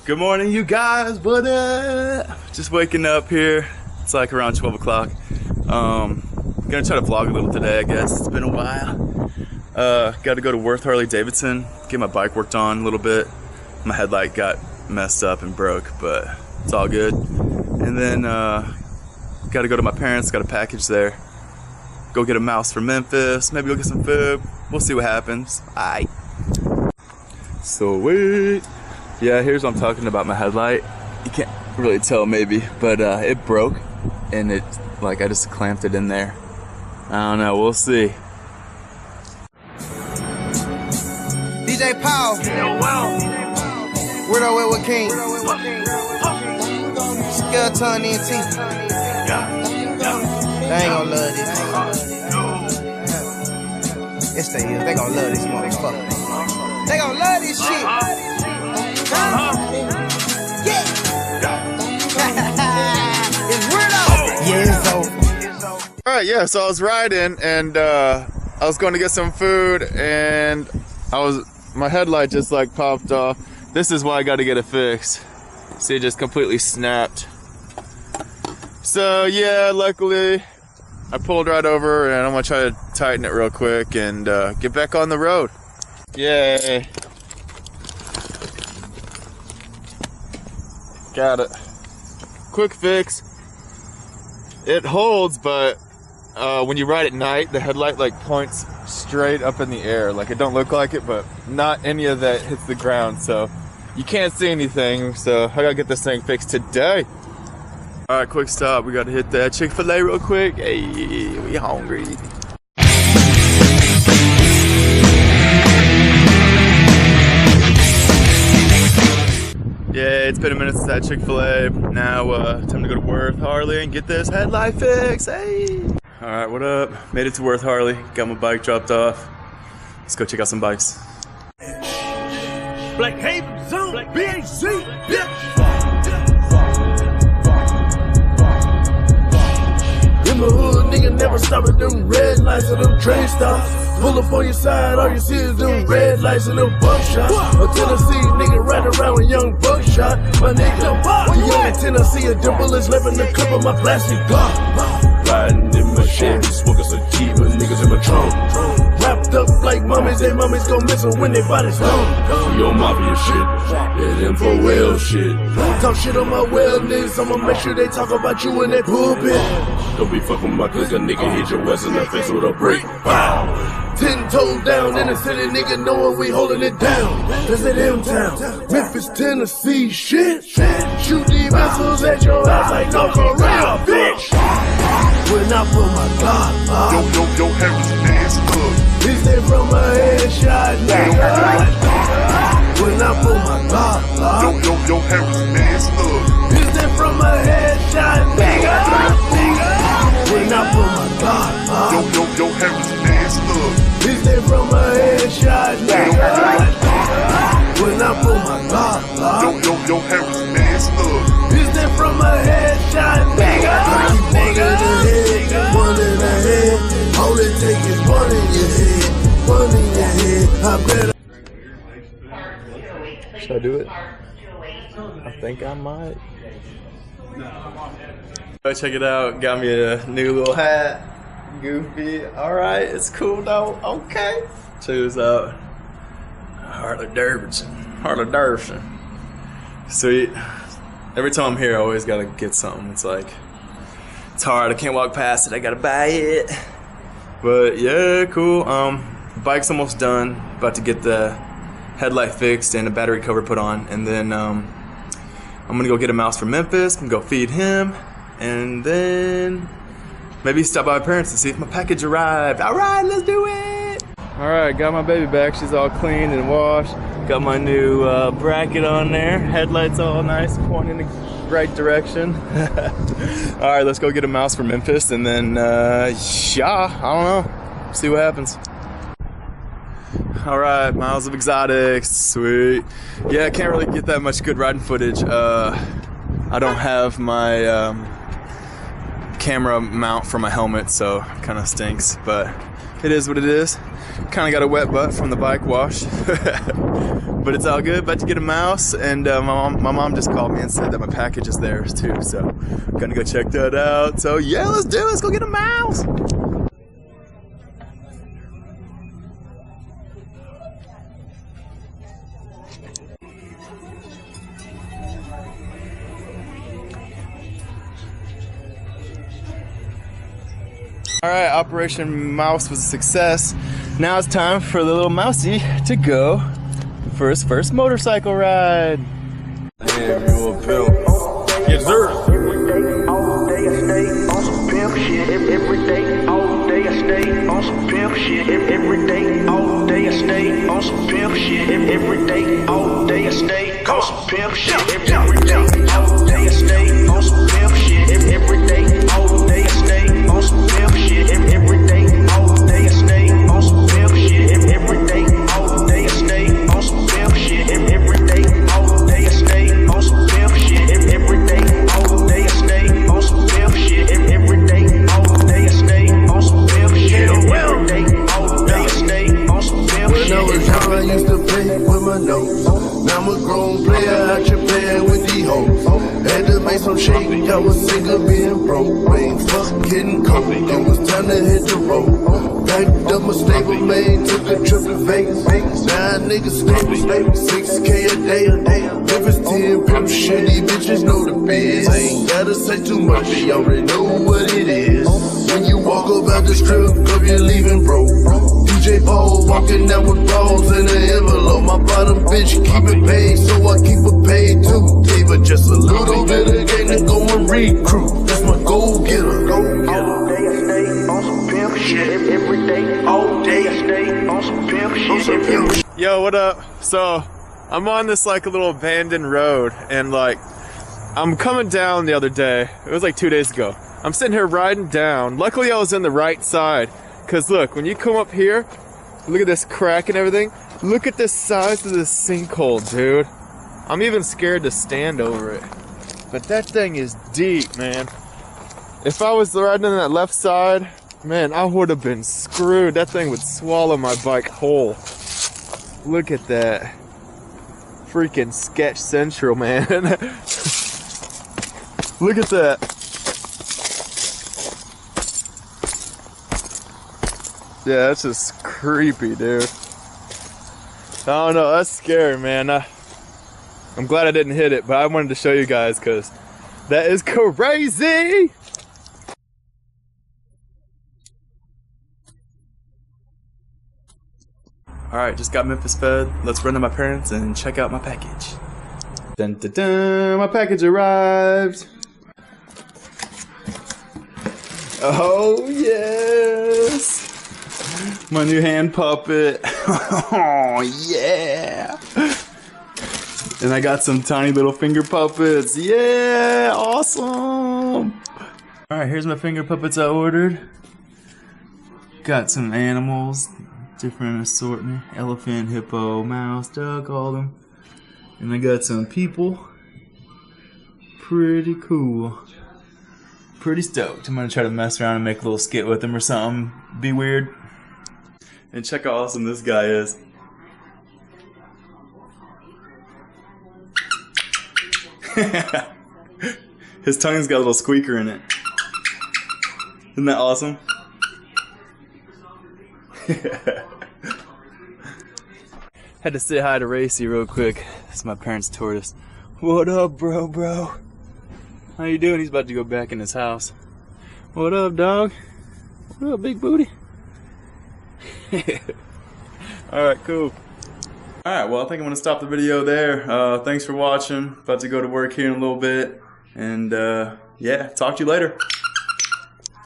Good morning, you guys. What up? Just waking up here. It's like around 12 o'clock. Gonna try to vlog a little today, I guess. It's been a while. Got to go to Worth Harley Davidson, get my bike worked on a little bit. My headlight got messed up and broke, but it's all good. And then got to go to my parents, got a package there. Go get a mouse from Memphis, maybe go get some food. We'll see what happens. Aight. Sweet. Yeah, here's what I'm talking about, my headlight. You can't really tell maybe, but it broke and it, like, I just clamped it in there. I don't know, we'll see. DJ Paul. Weirdo with King. Skeleton NT. They ain't gonna love this. Yes, they is. They gonna love this motherfucker. They gonna love this shit. It's weirdo. Yeah, it's over. Alright, yeah, so I was riding and I was going to get some food and my headlight just like popped off. This is why I got to get it fixed. See, it just completely snapped. So yeah, luckily I pulled right over and I'm gonna try to tighten it real quick and get back on the road. Yay. Got it. Quick fix. It holds, but when you ride at night, the headlight like points straight up in the air. Like, it don't look like it, but not any of that hits the ground, so you can't see anything. So I gotta get this thing fixed today. All right, quick stop. We gotta hit that Chick-fil-A real quick. Hey, we hungry. Yeah, it's been a minute since that Chick-fil-A. Now, time to go to Worth Harley and get this headlight fixed. Hey! Alright, what up? Made it to Worth Harley. Got my bike dropped off. Let's go check out some bikes. Black Haven Zone, Black BAC, bitch! In the hood, nigga never stop at them red lights and them train stops. Pull up on your side, all you see is them red lights and them buckshots. A Tennessee nigga riding around with young buckshot. My nigga, young in Tennessee, a dimple is left in the clip of my plastic block. Riding in my Chevy, smoking sativa, niggas in my trunk. Wrapped up like mummies, and mummies gon' miss them when they bodies gone. We on mafia shit, yeah, them for real shit. Talk shit on my wellness, I'ma make sure they talk about you in that pulpit. Don't be fucking with my clique, a nigga hit your ass in the face with a brick. Wow. 10 toes down in the city, nigga knowin' we holding it down. That's at M-Town, Memphis, Tennessee, shit. Shoot these missiles at your ass like no for real, bitch. When I put my God, yo, Harris, dance good. Is that from my headshot, nigga? When I put my God, yo, Harris, dance good. Is that from my headshot, nigga? When I put my God, yo, Harris, dance good. Is that from my headshot, nigga? When I put my God, yo, Harris, dance good. Is that from my headshot, nigga? One in the head, one in the head. All it takes is one in your head, one in your head. I bet. Should I do it? I think I might. Check it out. Got me a new little hat. Goofy. Alright, it's cool though. Okay. Check this out. Harley Davidson. Sweet. Every time I'm here, I always gotta get something. It's like, it's hard. I can't walk past it. I gotta buy it. But yeah, cool. Bike's almost done. About to get the headlight fixed and a battery cover put on. And then I'm gonna go get a mouse from Memphis and go feed him. And then maybe stop by my parents to see if my package arrived. Alright, let's do it! Alright, got my baby back. She's all clean and washed. Got my new bracket on there. Headlights all nice, pointing in the right direction. Alright, let's go get a mouse from Memphis and then, yeah, I don't know. See what happens. Alright, Miles of Exotics, sweet. Yeah, I can't really get that much good riding footage. I don't have my camera mount for my helmet, so it kind of stinks, but it is what it is. Kind of got a wet butt from the bike wash. But it's all good. About to get a mouse, and my mom just called me and said that my package is there too. So I'm gonna go check that out. So yeah, let's do it. Let's go get a mouse. Alright, Operation Mouse was a success. Now it's time for the little mousey to go for his first motorcycle ride. Damn, you a pimp. Yes, sir. Every day, all day, I stay on some pimp shit. Every day, all day, I stay on some pimp shit. Every day, all day, I stay on some pimp shit. Every day, all day, I stay on some pimp shit. Every day, all day, I stay on some pimp shit. Every day, all day, I stay on some pimp shit. Every day, all day, I stay on some pimp shit. Every day, all day, I stay on some pimp shit. Every day, all day, I stay on some pimp shit. Every day, all day, I stay on some pimp shit. Every day, all day, I stay on some pimp shit. Every day, all day, I stay on some pimp shit. When I was young, I used to play with my nose. Now I'm a grown player, out here playing with these hoes. Had to make some shake, I was sick of being broke. Ain't fuck getting cold, it was time to hit the road. Packed up my stable, man, took a trip to Vegas. Now niggas stable, 6K a day. If it's 10 pimp shit, these bitches know the biz. I ain't gotta say too much, they already know what it is. When you walk up out the strip club, you're leaving broke. DJ Paul walking down with balls in an envelope. My bottom bitch keep it paid, so I keep it paid too. Gave her just a little bit of game to go and recruit. That's my go getter. All day I stay on some pimp shit. Every day, all day I stay on some pimp shit. Yo, what up? So I'm on this like a little abandoned road, and like I'm coming down the other day. It was like 2 days ago. I'm sitting here riding down. Luckily I was in the right side, cause look, when you come up here, look at this crack and everything. Look at the size of this sinkhole, dude. I'm even scared to stand over it. But that thing is deep, man. If I was riding on that left side, man, I would have been screwed. That thing would swallow my bike whole. Look at that. Freaking sketch central, man. Look at that. Yeah, that's just creepy, dude. I don't know, that's scary, man. I'm glad I didn't hit it, but I wanted to show you guys because that is crazy! Alright, just got Memphis fed. Let's run to my parents and check out my package. Dun dun dun, my package arrived! Oh yes! My new hand puppet. Oh yeah! And I got some tiny little finger puppets. Yeah! Awesome! Alright, here's my finger puppets I ordered. Got some animals, different assortment. Elephant, hippo, mouse, duck, all of them. And I got some people. Pretty cool. Pretty stoked. I'm gonna try to mess around and make a little skit with them or something. Be weird. And check how awesome this guy is. His tongue's got a little squeaker in it. Isn't that awesome? Had to say hi to Racy real quick. This is my parents' tortoise. What up, bro? How you doing? He's about to go back in his house. What up, dog? What up, big booty? Alright, cool. Alright, well I think I'm gonna stop the video there. Thanks for watching. About to go to work here in a little bit. And yeah, talk to you later.